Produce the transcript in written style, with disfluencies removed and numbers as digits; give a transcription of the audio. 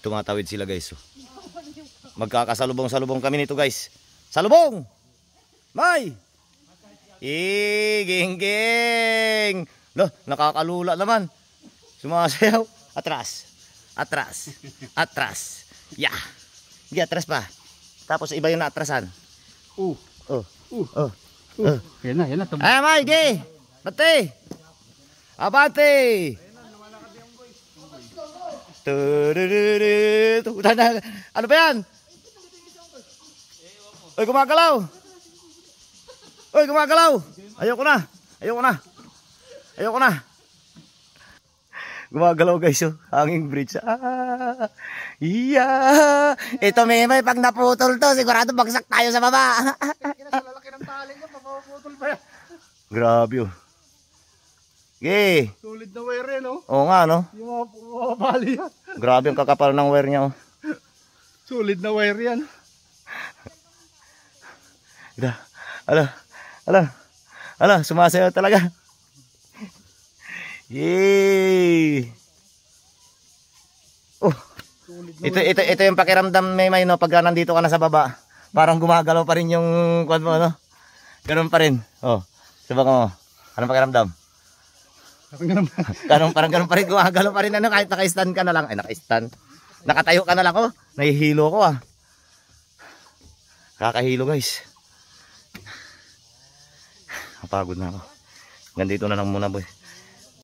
Tumatawid sila guys. Oh. Magkakasalubong-salubong kami nito guys. Salubong! May! Ging-ging! Loh, nakakalula naman. Sumasayaw. Atras. Atras. Atras. Yeah. Sige, atras pa. Tapos iba yung naatrasan. Oh. Yan na. Ay, May, ge! Bate! Abante! Ano ba yan? Oy, gumagalaw! Oy, gumagalaw! Ayoko na! Gumagalaw guys, oh. Hanging bridge. Yeah! Ito may pag naputol to, sigurado bagsak tayo sa baba. Lalaki ng tali niya, mapaputol pa yan. Grabe, oh. Okay. Solid na wire, no? Oo nga, no? Yung mga bali yan. Grabe ang kakapal ng wire niya, oh. Solid na wire yan. Ala, sumasayaw talaga. Yay! Oh. Ito yung pakiramdam may no pag nandito ka na sa baba. Parang gumagalaw pa rin yung kwan mo, no? Ganun pa rin. Oh. Subukan mo. Anong pakiramdam? Parang ganun pa rin, gumagalaw pa rin ano, kahit naka-stand ka na lang. Ay, naka-stand. Nakatayo ka na lang, oh. Nahihilo ko, ah. Kakahilo, guys. Napagod na ako. Ganito na lang muna, boy.